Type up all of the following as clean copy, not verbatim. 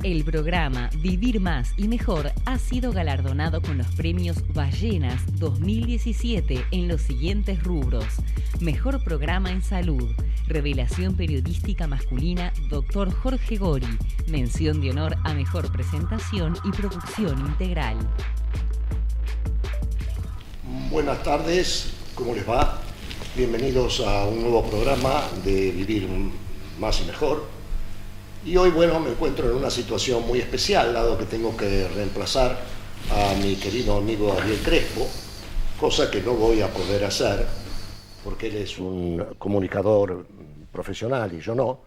El programa Vivir Más y Mejor ha sido galardonado con los premios Ballenas 2017 en los siguientes rubros: Mejor Programa en Salud, Revelación Periodística Masculina Dr. Jorge Gori, Mención de Honor a Mejor Presentación y Producción Integral. Buenas tardes, ¿cómo les va? Bienvenidos a un nuevo programa de Vivir Más y Mejor. Y hoy, bueno, me encuentro en una situación muy especial, dado que tengo que reemplazar a mi querido amigo Ariel Crespo, cosa que no voy a poder hacer, porque él es un comunicador profesional y yo no,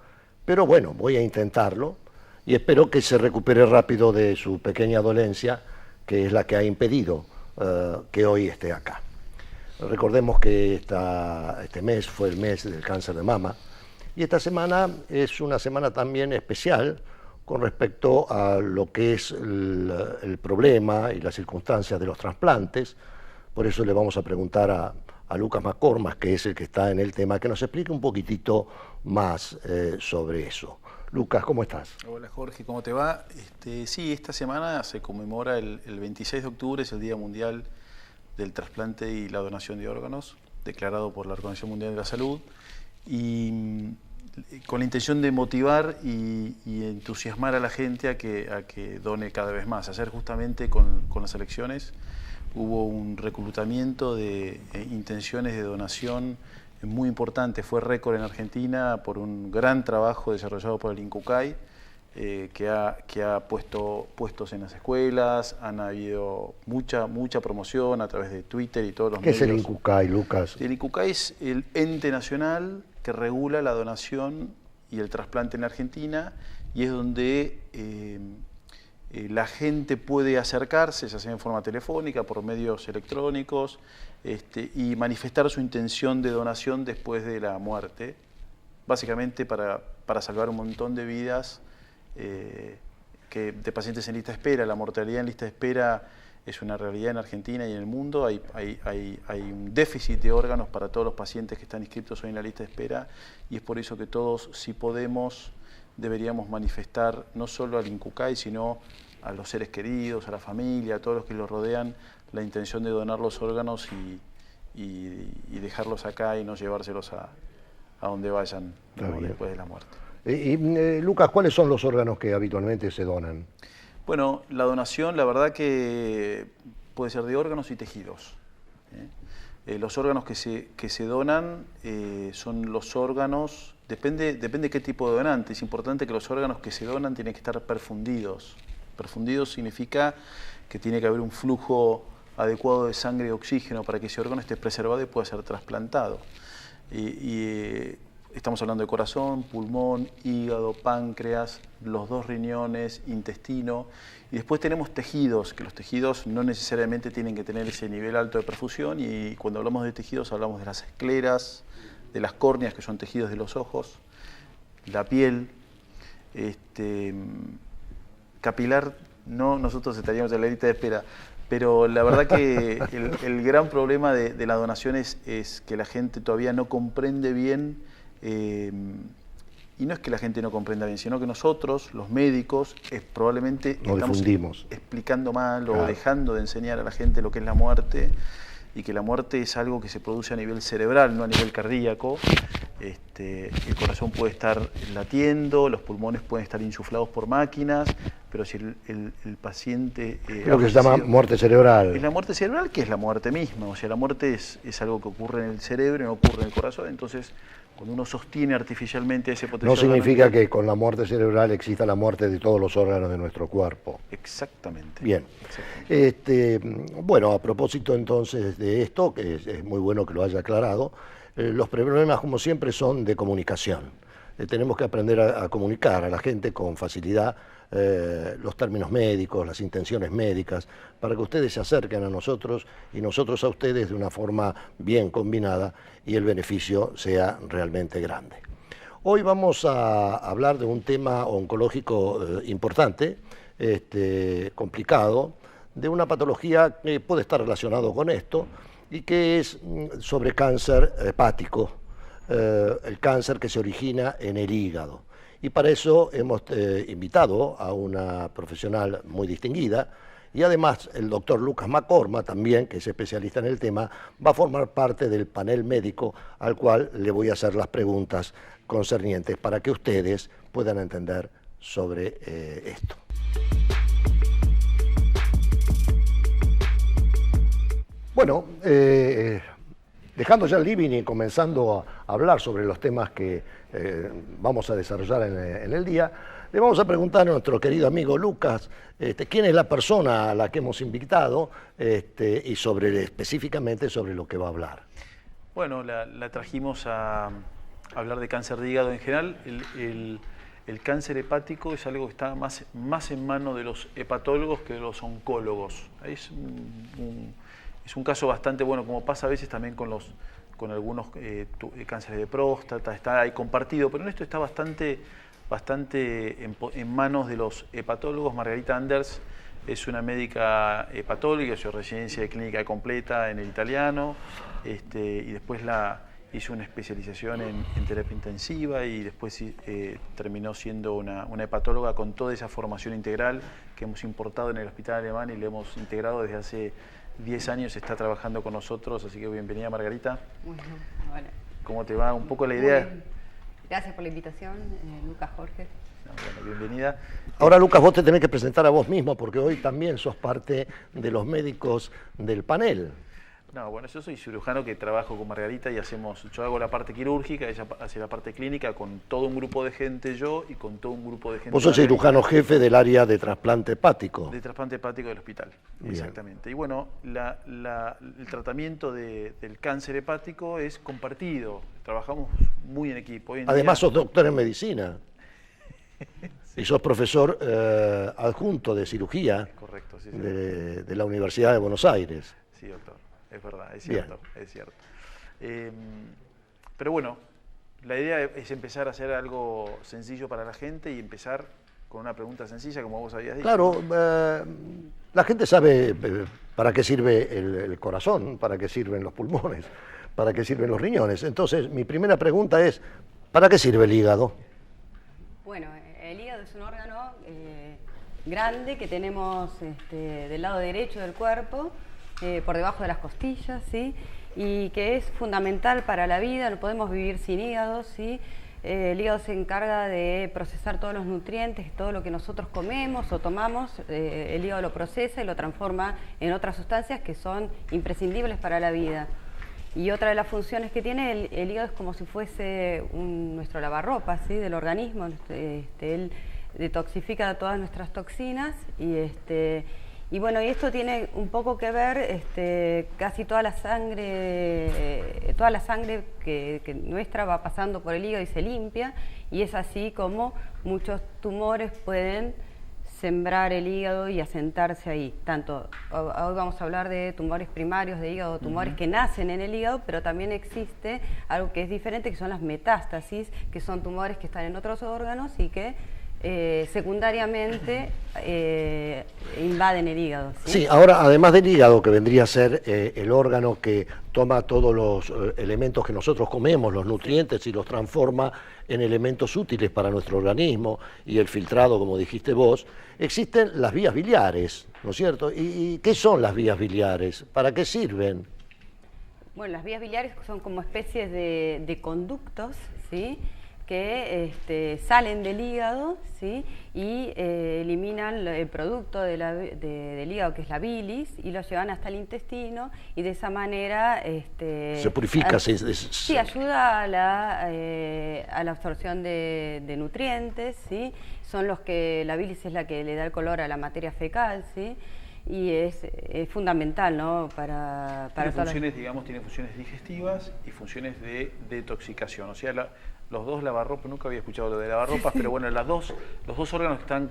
pero bueno, voy a intentarlo y espero que se recupere rápido de su pequeña dolencia, que es la que ha impedido que hoy esté acá. Recordemos que este mes fue el mes del cáncer de mama, y esta semana es una semana también especial con respecto a lo que es el problema y las circunstancias de los trasplantes. Por eso le vamos a preguntar a Lucas McCormack, que es el que está en el tema, que nos explique un poquitito más sobre eso. Lucas, ¿cómo estás? Hola Jorge, ¿cómo te va? Sí, esta semana se conmemora el 26 de octubre, es el Día Mundial del Trasplante y la Donación de Órganos, declarado por la Organización Mundial de la Salud, y con la intención de motivar y entusiasmar a la gente a que done cada vez más. Ayer justamente con las elecciones hubo un reclutamiento de intenciones de donación muy importante, fue récord en Argentina por un gran trabajo desarrollado por el INCUCAI, que ha puesto puestos en las escuelas, han habido mucha promoción a través de Twitter y todos los medios. ¿Qué es el INCUCAI, Lucas? El INCUCAI es el ente nacional que regula la donación y el trasplante en Argentina, y es donde la gente puede acercarse, ya sea en forma telefónica, por medios electrónicos, y manifestar su intención de donación después de la muerte, básicamente para salvar un montón de vidas de pacientes en lista de espera. La mortalidad en lista de espera es una realidad en Argentina y en el mundo. Hay un déficit de órganos para todos los pacientes que están inscritos hoy en la lista de espera, y es por eso que todos, si podemos, deberíamos manifestar no solo al INCUCAI, sino a los seres queridos, a la familia, a todos los que los rodean, la intención de donar los órganos y dejarlos acá y no llevárselos a donde vayan después de la muerte. Lucas, ¿cuáles son los órganos que habitualmente se donan? Bueno, la donación, la verdad que puede ser de órganos y tejidos. Los órganos que se donan son los órganos, depende qué tipo de donante. Es importante que los órganos que se donan tienen que estar perfundidos. Perfundidos significa que tiene que haber un flujo adecuado de sangre y oxígeno para que ese órgano esté preservado y pueda ser trasplantado. Estamos hablando de corazón, pulmón, hígado, páncreas, los 2 riñones, intestino. Y después tenemos tejidos, que los tejidos no necesariamente tienen que tener ese nivel alto de perfusión. Y cuando hablamos de tejidos hablamos de las escleras, de las córneas, que son tejidos de los ojos, la piel, capilar, no, nosotros estaríamos en la lista de espera. Pero la verdad que el gran problema de la donación es que la gente todavía no comprende bien. Y no es que la gente no comprenda bien, sino que nosotros, los médicos, probablemente estamos explicando mal o dejando de enseñar a la gente lo que es la muerte, y que la muerte es algo que se produce a nivel cerebral, no a nivel cardíaco. El corazón puede estar latiendo, los pulmones pueden estar insuflados por máquinas, pero si el paciente... lo que se llama muerte cerebral. Es la muerte cerebral, que es la muerte misma. O sea, la muerte es algo que ocurre en el cerebro y no ocurre en el corazón. Entonces, cuando uno sostiene artificialmente ese potencial... No significa que con la muerte cerebral exista la muerte de todos los órganos de nuestro cuerpo. Exactamente. Bien. Exactamente. Bueno, a propósito entonces de esto, que es muy bueno que lo haya aclarado, los problemas, como siempre, son de comunicación. Tenemos que aprender a comunicar a la gente con facilidad los términos médicos, las intenciones médicas, para que ustedes se acerquen a nosotros y nosotros a ustedes de una forma bien combinada y el beneficio sea realmente grande. Hoy vamos a hablar de un tema oncológico importante, complicado, de una patología que puede estar relacionado con esto y que es sobre cáncer hepático, el cáncer que se origina en el hígado. Y para eso hemos invitado a una profesional muy distinguida, y además el doctor Lucas Macorma, también, que es especialista en el tema, va a formar parte del panel médico al cual le voy a hacer las preguntas concernientes para que ustedes puedan entender sobre esto. Bueno, dejando ya el living y comenzando a hablar sobre los temas que vamos a desarrollar en el día, le vamos a preguntar a nuestro querido amigo Lucas quién es la persona a la que hemos invitado y específicamente sobre lo que va a hablar. Bueno, la trajimos a hablar de cáncer de hígado en general. El cáncer hepático es algo que está más en manos de los hepatólogos que de los oncólogos. Es un caso bastante bueno, como pasa a veces también con algunos cánceres de próstata, está ahí compartido, pero en esto está bastante en manos de los hepatólogos. Margarita Anders es una médica hepatóloga, hizo residencia de clínica completa en el italiano, y después hizo una especialización en terapia intensiva y después terminó siendo una hepatóloga con toda esa formación integral que hemos importado en el hospital alemán y le hemos integrado desde hace 10 años, está trabajando con nosotros, así que bienvenida, Margarita. Bueno, hola. ¿Cómo te va? Un poco la idea. Gracias por la invitación, Lucas, Jorge. Bueno, bienvenida. Ahora, Lucas, vos te tenés que presentar a vos mismo porque hoy también sos parte de los médicos del panel. No, bueno, yo soy cirujano que trabajo con Margarita y yo hago la parte quirúrgica, ella hace la parte clínica con todo un grupo de gente, yo y con todo un grupo de gente. Vos sos cirujano jefe del área de trasplante hepático. De trasplante hepático del hospital, bien. Exactamente. Y bueno, el tratamiento del cáncer hepático es compartido, trabajamos muy en equipo. Además sos doctor en medicina. Sí. Y sos profesor adjunto de cirugía. Correcto, sí, de la Universidad de Buenos Aires. Sí, doctor. Es verdad, es cierto, bien. Es cierto. Pero bueno, la idea es empezar a hacer algo sencillo para la gente y empezar con una pregunta sencilla, como vos habías dicho. Claro, la gente sabe para qué sirve el corazón, para qué sirven los pulmones, para qué sirven los riñones. Entonces, mi primera pregunta es, ¿para qué sirve el hígado? Bueno, el hígado es un órgano grande que tenemos del lado derecho del cuerpo, por debajo de las costillas, ¿sí? Y que es fundamental para la vida, no podemos vivir sin hígado, ¿sí? El hígado se encarga de procesar todos los nutrientes, todo lo que nosotros comemos o tomamos, el hígado lo procesa y lo transforma en otras sustancias que son imprescindibles para la vida. Y otra de las funciones que tiene el hígado es como si fuese nuestro lavarropas, ¿sí? Del organismo. Él detoxifica todas nuestras toxinas y bueno, y esto tiene un poco que ver, casi toda la sangre que nuestra va pasando por el hígado y se limpia, y es así como muchos tumores pueden sembrar el hígado y asentarse ahí. Hoy vamos a hablar de tumores primarios de hígado, tumores que nacen en el hígado, pero también existe algo que es diferente, que son las metástasis, que son tumores que están en otros órganos y que secundariamente invaden el hígado. ¿Sí? Sí, ahora además del hígado, que vendría a ser el órgano que toma todos los elementos que nosotros comemos, los nutrientes, y los transforma en elementos útiles para nuestro organismo, y el filtrado, como dijiste vos, existen las vías biliares, ¿no es cierto? ¿Y qué son las vías biliares? ¿Para qué sirven? Bueno, las vías biliares son como especies de conductos, ¿sí? Que salen del hígado, ¿sí? Y eliminan el producto del hígado, que es la bilis, y lo llevan hasta el intestino, y de esa manera se purifica. Sí, ayuda a la absorción de nutrientes, ¿sí? Son la bilis es la que le da el color a la materia fecal, ¿sí? Y es fundamental, ¿no? Para funciones, digamos, tiene funciones digestivas y funciones de detoxicación. O sea, los dos lavarropas, nunca había escuchado lo de lavarropas, pero bueno, los dos órganos que están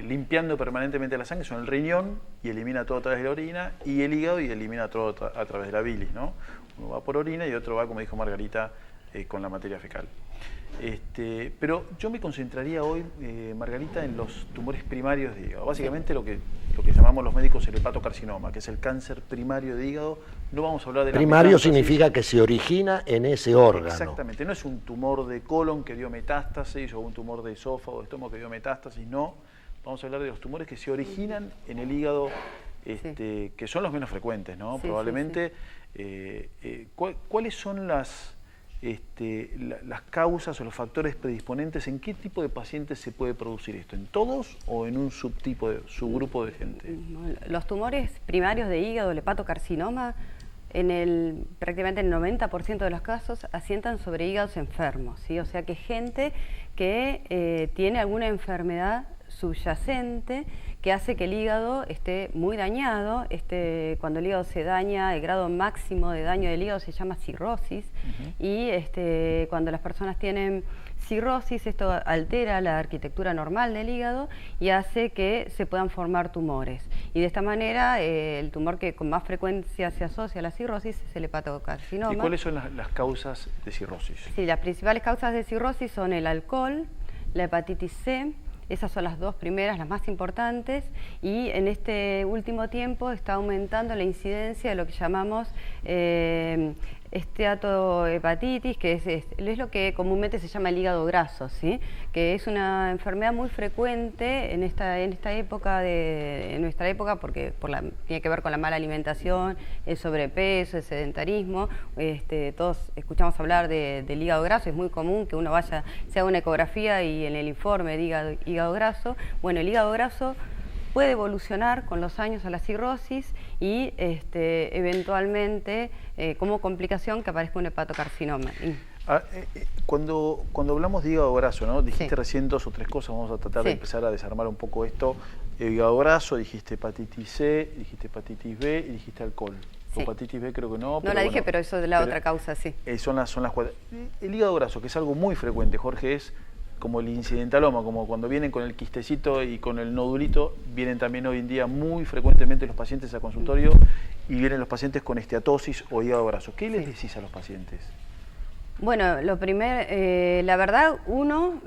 limpiando permanentemente la sangre son el riñón, y elimina todo a través de la orina, y el hígado, y elimina todo a través de la bilis, ¿no? Uno va por orina y otro va, como dijo Margarita, con la materia fecal. Pero yo me concentraría hoy, Margarita, en los tumores primarios de hígado. Básicamente lo que llamamos los médicos el hepatocarcinoma, que es el cáncer primario de hígado. No vamos a hablar de primario significa que se origina en ese órgano. Exactamente, no es un tumor de colon que dio metástasis o un tumor de esófago o de estómago que dio metástasis, no. Vamos a hablar de los tumores que se originan en el hígado, que son los menos frecuentes, ¿no? Sí, probablemente. ¿Cuáles son las causas o los factores predisponentes? ¿En qué tipo de pacientes se puede producir esto? ¿En todos o en un subgrupo de gente? Los tumores primarios de hígado, el hepatocarcinoma, prácticamente el 90% de los casos asientan sobre hígados enfermos, ¿sí? O sea que gente que tiene alguna enfermedad subyacente que hace que el hígado esté muy dañado. Cuando el hígado se daña, el grado máximo de daño del hígado se llama cirrosis. Y cuando las personas tienen cirrosis, esto altera la arquitectura normal del hígado y hace que se puedan formar tumores. Y de esta manera, el tumor que con más frecuencia se asocia a la cirrosis es el hepatocarcinoma. ¿Y cuáles son las causas de cirrosis? Sí, las principales causas de cirrosis son el alcohol, la hepatitis C. Esas son las dos primeras, las más importantes, y en este último tiempo está aumentando la incidencia de lo que llamamos esteatohepatitis, que es lo que comúnmente se llama el hígado graso, ¿sí? Que es una enfermedad muy frecuente en esta época en nuestra época, porque tiene que ver con la mala alimentación, el sobrepeso, el sedentarismo. Todos escuchamos hablar del hígado graso. Es muy común que uno se haga una ecografía y en el informe diga hígado graso. Bueno, el hígado graso puede evolucionar con los años a la cirrosis y eventualmente como complicación que aparezca un hepatocarcinoma. Cuando hablamos de hígado graso, ¿no? Dijiste Sí. recién 2 o 3 cosas, vamos a tratar de Sí. empezar a desarmar un poco esto. Hígado graso, dijiste hepatitis C, dijiste hepatitis B y dijiste alcohol. Sí. Hepatitis B creo que no. No la dije, pero eso es la otra causa, sí. Son las 4. El hígado graso, que es algo muy frecuente, Jorge, es como el incidentaloma, como cuando vienen con el quistecito y con el nodulito, vienen también hoy en día muy frecuentemente los pacientes al consultorio y vienen los pacientes con esteatosis o hígado graso. ¿Qué les decís a los pacientes? Bueno, la verdad,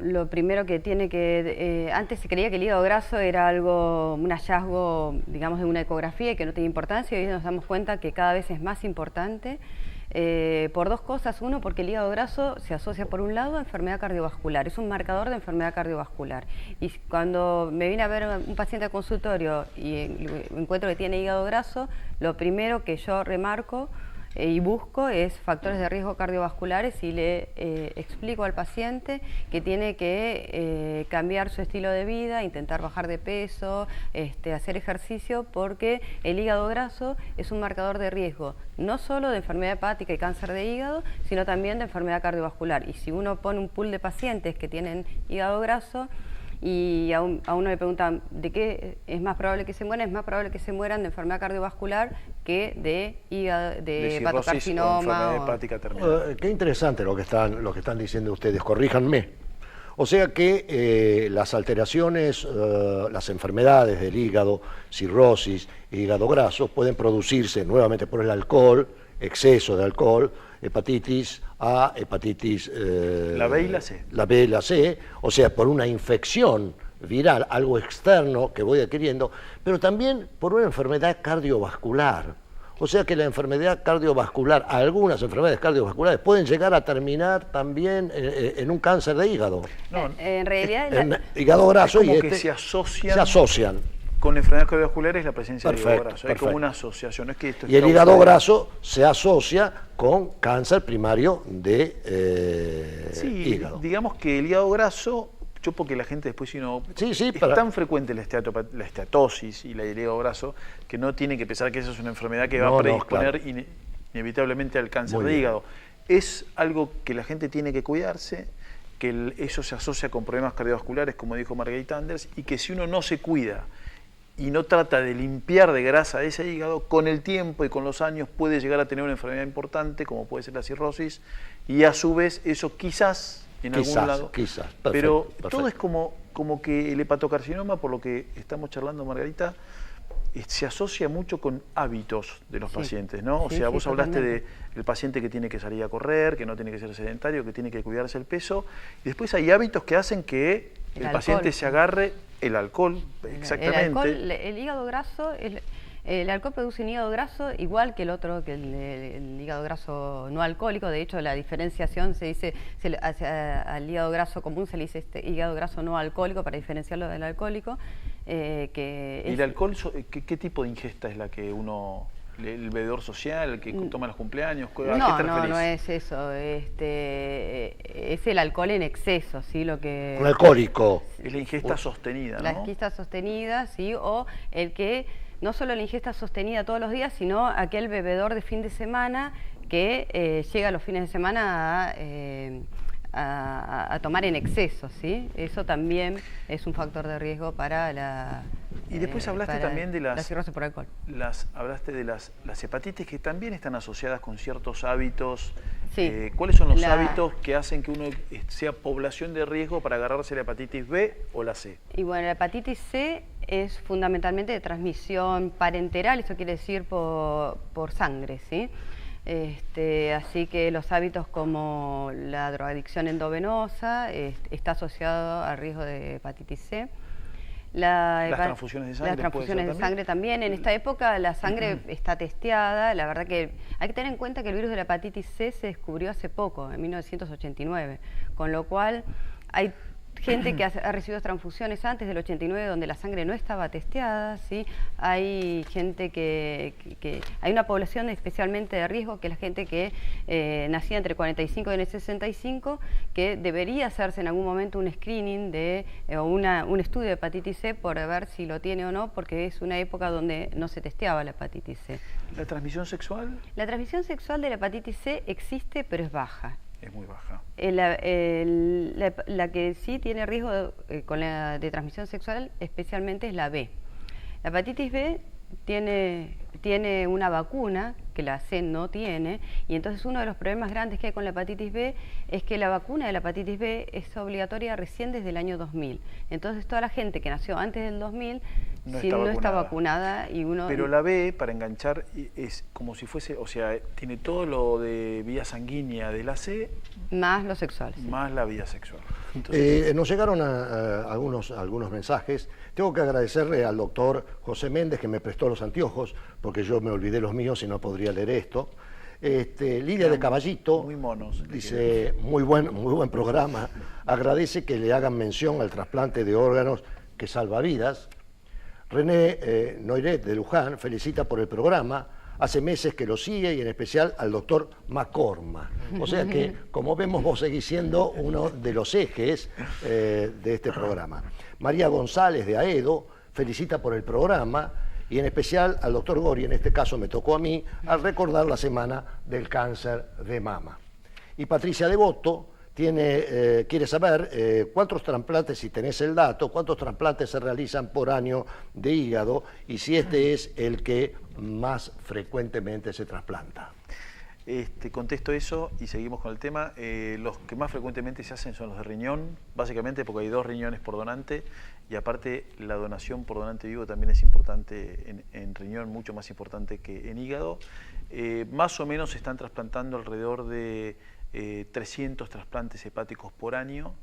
lo primero que tiene que... antes se creía que el hígado graso era un hallazgo, digamos, de una ecografía y que no tenía importancia, y hoy nos damos cuenta que cada vez es más importante. Por dos cosas. Uno, porque el hígado graso se asocia por un lado a enfermedad cardiovascular, es un marcador de enfermedad cardiovascular. Y cuando me viene a ver un paciente al consultorio y encuentro que tiene hígado graso, lo primero que yo remarco y busco es factores de riesgo cardiovasculares y le explico al paciente que tiene que cambiar su estilo de vida, intentar bajar de peso, hacer ejercicio, porque el hígado graso es un marcador de riesgo, no solo de enfermedad hepática y cáncer de hígado, sino también de enfermedad cardiovascular. Y si uno pone un pool de pacientes que tienen hígado graso, y a uno le preguntan de qué es más probable que se mueran, es más probable que se mueran de enfermedad cardiovascular que de hepatocarcinoma. Enfermedad hepática terminal. Qué interesante lo que están diciendo ustedes, corríjanme. O sea que las alteraciones, las enfermedades del hígado, cirrosis, hígado graso, pueden producirse nuevamente por el alcohol, exceso de alcohol, hepatitis A, hepatitis... la B y la C. La B y la C, o sea, por una infección viral, algo externo que voy adquiriendo, pero también por una enfermedad cardiovascular. O sea que la enfermedad cardiovascular, algunas enfermedades cardiovasculares pueden llegar a terminar también en un cáncer de hígado. No, en realidad... En hígado graso es como y que se asocian. se asocian. Con enfermedades cardiovasculares la presencia del hígado graso. Hay Perfecto. como una asociación. No es que esto es Y el causa hígado de- graso se asocia con cáncer primario de Sí, hígado. digamos que el hígado graso, yo porque la gente después, es tan frecuente la esteatosis y el hígado graso que no tiene que pensar que eso es una enfermedad que va a predisponer inevitablemente al cáncer Muy de bien. hígado. Es algo que la gente tiene que cuidarse, que eso se asocia con problemas cardiovasculares, como dijo Margarita Anders, y que si uno no se cuida y no trata de limpiar de grasa ese hígado, con el tiempo y con los años puede llegar a tener una enfermedad importante, como puede ser la cirrosis, y a su vez eso quizás en algún lado. Quizás, Pero todo es como que el hepatocarcinoma, por lo que estamos charlando, Margarita, se asocia mucho con hábitos de los Sí. pacientes, ¿no? O Sí, sea, sí, vos hablaste totalmente. del paciente que tiene que salir a correr, que no tiene que ser sedentario, que tiene que cuidarse el peso, y después hay hábitos que hacen que el paciente se agarre el alcohol, exactamente. El alcohol, el hígado graso, el alcohol produce un hígado graso igual que el otro, que el hígado graso no alcohólico. De hecho, la diferenciación se dice, al hígado graso común se le dice hígado graso no alcohólico para diferenciarlo del alcohólico. ¿Y el alcohol, qué tipo de ingesta es la que uno, el bebedor social, el que toma los cumpleaños? ¿A qué te referís? No es eso. Es el alcohol en exceso, ¿sí? Un alcohólico. Es la ingesta sostenida, ¿no? La ingesta sostenida, sí, o el que no solo la ingesta sostenida todos los días, sino aquel bebedor de fin de semana que llega los fines de semana a tomar en exceso, ¿sí? Eso también es un factor de riesgo para la... Y después hablaste también de la cirrosis por alcohol. Hablaste de las hepatitis que también están asociadas con ciertos hábitos. Sí. ¿Cuáles son los hábitos que hacen que uno sea población de riesgo para agarrarse la hepatitis B o la C? Y bueno, la hepatitis C es fundamentalmente de transmisión parenteral, eso quiere decir por sangre, ¿sí? Así que los hábitos como la drogadicción endovenosa está asociado al riesgo de hepatitis C. Las transfusiones de sangre. Las transfusiones de sangre también. En esta época la sangre está testeada. La verdad que hay que tener en cuenta que el virus de la hepatitis C se descubrió hace poco, en 1989, con lo cual hay gente que ha recibido transfusiones antes del 89 donde la sangre no estaba testeada, ¿sí? Hay gente hay una población especialmente de riesgo, que es la gente que nacía entre 45 y 65, que debería hacerse en algún momento un screening o un estudio de hepatitis C por ver si lo tiene o no, porque es una época donde no se testeaba la hepatitis C. ¿La transmisión sexual? La transmisión sexual de la hepatitis C existe, pero es baja. Es muy baja. La que sí tiene riesgo de transmisión sexual especialmente es la B. La hepatitis B tiene una vacuna que la C no tiene, y entonces uno de los problemas grandes que hay con la hepatitis B es que la vacuna de la hepatitis B es obligatoria recién desde el año 2000. Entonces toda la gente que nació antes del 2000 no está vacunada. Pero la B, para enganchar, es como si fuese, o sea, tiene todo lo de vía sanguínea de la C. Más lo sexual. Sí. Más la vía sexual. Entonces, nos llegaron algunos mensajes. Tengo que agradecerle al doctor José Méndez, que me prestó los anteojos, porque yo me olvidé los míos y no podría leer esto. Lidia de Caballito muy monos, dice, muy buen programa, agradece que le hagan mención al trasplante de órganos que salva vidas. René Noiret de Luján felicita por el programa, hace meses que lo sigue, y en especial al doctor Macorma. O sea que, como vemos, vos seguís siendo uno de los ejes de este programa. María González de Aedo felicita por el programa, y en especial al doctor Gori, en este caso me tocó a mí, al recordar la semana del cáncer de mama. Y Patricia Devoto quiere saber cuántos trasplantes, si tenés el dato, cuántos trasplantes se realizan por año de hígado, y si este es el que más frecuentemente se trasplanta. Contesto eso y seguimos con el tema. Los que más frecuentemente se hacen son los de riñón, básicamente porque hay 2 riñones por donante, y aparte la donación por donante vivo también es importante en riñón, mucho más importante que en hígado. Más o menos se están trasplantando alrededor de 300 trasplantes hepáticos por año.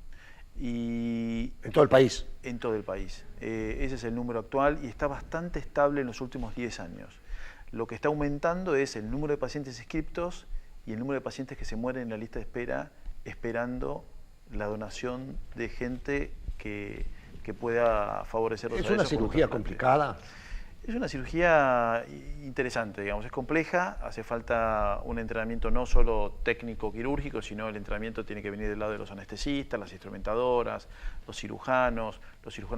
Y ¿En todo el país? En todo el país. Ese es el número actual y está bastante estable en los últimos 10 años. Lo que está aumentando es el número de pacientes inscriptos y el número de pacientes que se mueren en la lista de espera esperando la donación de gente que pueda favorecer. ¿Es una cirugía complicada? Es una cirugía interesante, digamos, es compleja, hace falta un entrenamiento no solo técnico-quirúrgico, sino el entrenamiento tiene que venir del lado de los anestesistas, las instrumentadoras, los cirujanos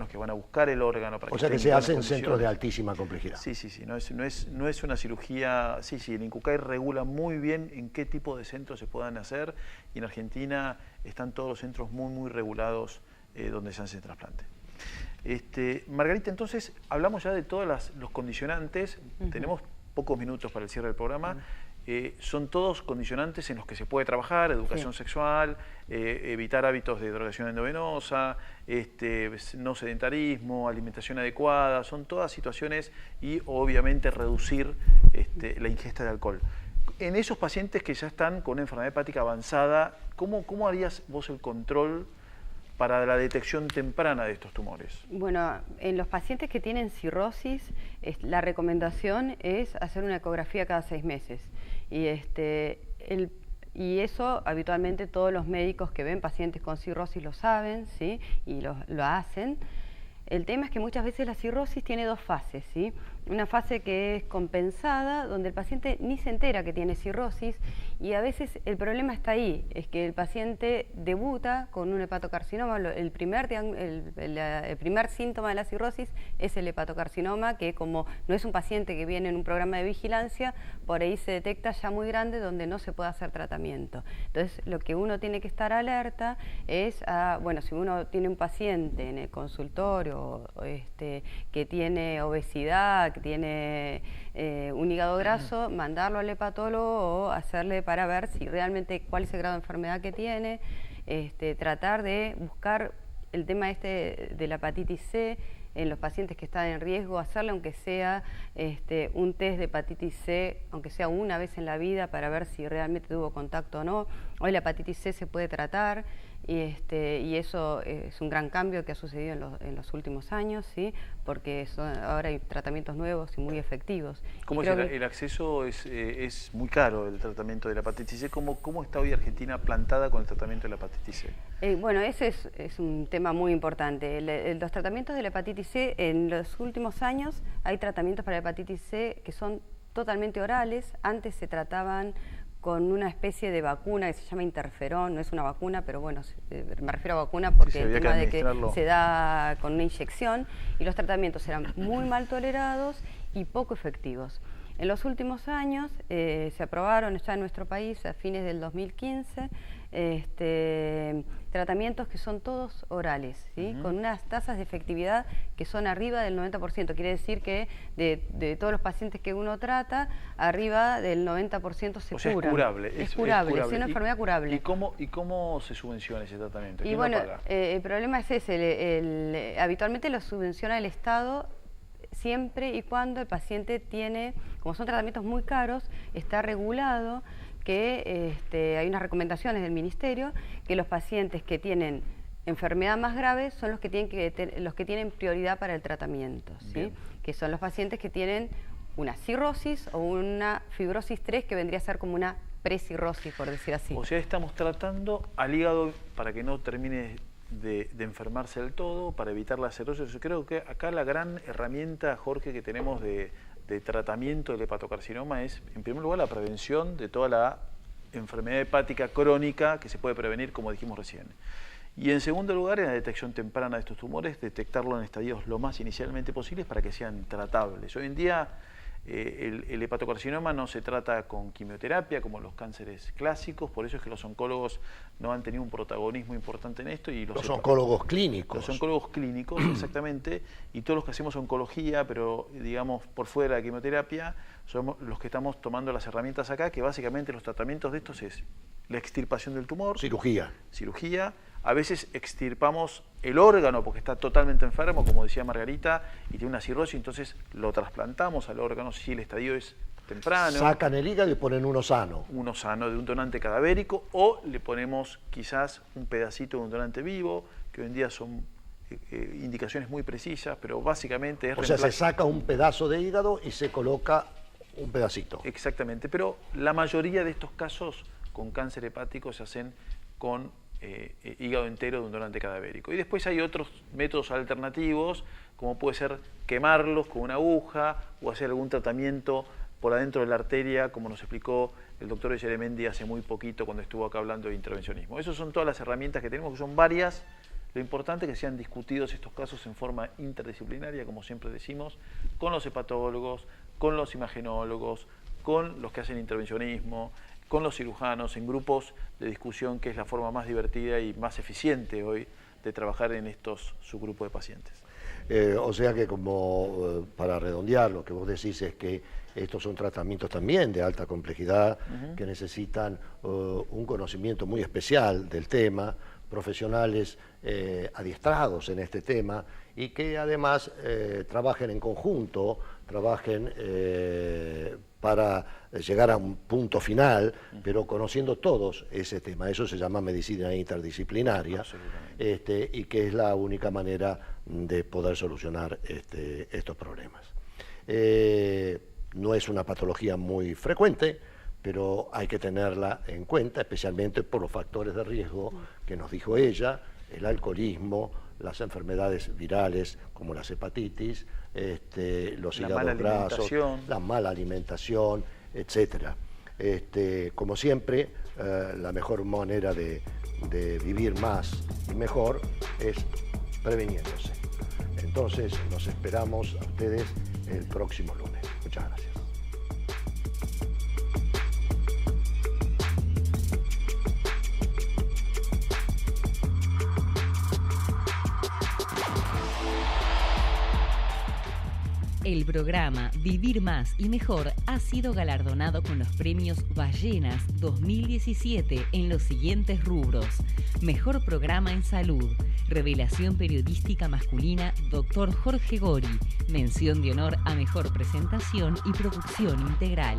que van a buscar el órgano. O sea que se hace en centros de altísima complejidad. Sí, no es una cirugía, el INCUCAI regula muy bien en qué tipo de centros se puedan hacer, y en Argentina están todos los centros muy regulados donde se hace el trasplante. Margarita, entonces hablamos ya de todos los condicionantes. Tenemos pocos minutos para el cierre del programa. son todos condicionantes en los que se puede trabajar: educación sexual, evitar hábitos de drogación endovenosa, no sedentarismo, alimentación adecuada, son todas situaciones, y obviamente reducir la ingesta de alcohol. En esos pacientes que ya están con una enfermedad hepática avanzada, ¿cómo harías vos el control para la detección temprana de estos tumores? Bueno, en los pacientes que tienen cirrosis, la recomendación es hacer una ecografía cada 6 meses. Y eso habitualmente todos los médicos que ven pacientes con cirrosis lo saben, ¿sí? Y lo hacen. El tema es que muchas veces la cirrosis tiene 2 fases, ¿sí? Una fase que es compensada, donde el paciente ni se entera que tiene cirrosis, y a veces el problema está ahí, es que el paciente debuta con un hepatocarcinoma. El primer síntoma de la cirrosis es el hepatocarcinoma, que como no es un paciente que viene en un programa de vigilancia, por ahí se detecta ya muy grande, donde no se puede hacer tratamiento. Entonces, lo que uno tiene que estar alerta es bueno, si uno tiene un paciente en el consultorio que tiene obesidad, que tiene un hígado graso, mandarlo al hepatólogo o hacerle para ver si realmente cuál es el grado de enfermedad que tiene, tratar de buscar el tema de la hepatitis C en los pacientes que están en riesgo, hacerle aunque sea un test de hepatitis C, aunque sea una vez en la vida, para ver si realmente tuvo contacto o no. Hoy la hepatitis C se puede tratar, y eso es un gran cambio que ha sucedido en los últimos años, ¿sí? Porque ahora hay tratamientos nuevos y muy efectivos. ¿Cómo es el acceso? Es muy caro el tratamiento de la hepatitis C. ¿Cómo está hoy Argentina plantada con el tratamiento de la hepatitis C? Bueno, ese es un tema muy importante. Los tratamientos de la hepatitis C, en los últimos años hay tratamientos para la hepatitis C que son totalmente orales. Antes se trataban con una especie de vacuna que se llama interferón, no es una vacuna, pero bueno, me refiero a vacuna porque el tema de que se da con una inyección, y los tratamientos eran muy mal tolerados y poco efectivos. En los últimos años se aprobaron ya en nuestro país, a fines del 2015, tratamientos que son todos orales, ¿sí? Con unas tasas de efectividad que son arriba del 90%. Quiere decir que de todos los pacientes que uno trata, arriba del 90% se cura. Es curable. Es una enfermedad curable. ¿Y cómo se subvenciona ese tratamiento? Y bueno, el problema es ese. Habitualmente lo subvenciona el Estado, siempre y cuando el paciente tiene, como son tratamientos muy caros, está regulado que hay unas recomendaciones del Ministerio que los pacientes que tienen enfermedad más grave son los que tienen prioridad para el tratamiento, ¿sí? Que son los pacientes que tienen una cirrosis o una fibrosis 3, que vendría a ser como una precirrosis, por decir así. O sea, estamos tratando al hígado para que no termine de enfermarse del todo, para evitar la cirrosis. Yo creo que acá la gran herramienta, Jorge, que tenemos de tratamiento del hepatocarcinoma es, en primer lugar, la prevención de toda la enfermedad hepática crónica que se puede prevenir, como dijimos recién. Y en segundo lugar, en la detección temprana de estos tumores, detectarlo en estadios lo más inicialmente posibles para que sean tratables. Hoy en día el hepatocarcinoma no se trata con quimioterapia como los cánceres clásicos, por eso es que los oncólogos no han tenido un protagonismo importante en esto. Y los oncólogos clínicos. Los oncólogos clínicos, exactamente, y todos los que hacemos oncología, pero digamos por fuera de la quimioterapia, somos los que estamos tomando las herramientas acá, que básicamente los tratamientos de estos es la extirpación del tumor. Cirugía. A veces extirpamos el órgano porque está totalmente enfermo, como decía Margarita, y tiene una cirrosis, entonces lo trasplantamos al órgano si el estadio es temprano. Sacan el hígado y ponen uno sano. Uno sano de un donante cadavérico, o le ponemos quizás un pedacito de un donante vivo, que hoy en día son indicaciones muy precisas, pero básicamente es... O sea, se saca un pedazo de hígado y se coloca un pedacito. Exactamente, pero la mayoría de estos casos con cáncer hepático se hacen con hígado entero de un donante cadavérico. Y después hay otros métodos alternativos, como puede ser quemarlos con una aguja o hacer algún tratamiento por adentro de la arteria, como nos explicó el doctor Yeremendi hace muy poquito cuando estuvo acá hablando de intervencionismo. Esas son todas las herramientas que tenemos, que son varias. Lo importante es que sean discutidos estos casos en forma interdisciplinaria, como siempre decimos, con los hepatólogos, con los imagenólogos, con los que hacen intervencionismo, con los cirujanos, en grupos de discusión, que es la forma más divertida y más eficiente hoy de trabajar en estos subgrupos de pacientes. O sea que como para redondear, lo que vos decís es que estos son tratamientos también de alta complejidad que necesitan un conocimiento muy especial del tema, profesionales adiestrados en este tema y que además trabajen en conjunto, trabajen para llegar a un punto final, pero conociendo todos ese tema. Eso se llama medicina interdisciplinaria, y que es la única manera de poder solucionar estos problemas. No es una patología muy frecuente, pero hay que tenerla en cuenta, especialmente por los factores de riesgo que nos dijo ella, el alcoholismo, las enfermedades virales como las hepatitis, los hígados grasos, la mala alimentación, etcétera. Como siempre, la mejor manera de vivir más y mejor es previniéndose. Entonces, nos esperamos a ustedes el próximo lunes. Muchas gracias. El programa Vivir Más y Mejor ha sido galardonado con los premios Ballenas 2017 en los siguientes rubros: Mejor Programa en Salud, Revelación Periodística Masculina Dr. Jorge Gori, Mención de Honor a Mejor Presentación y Producción Integral.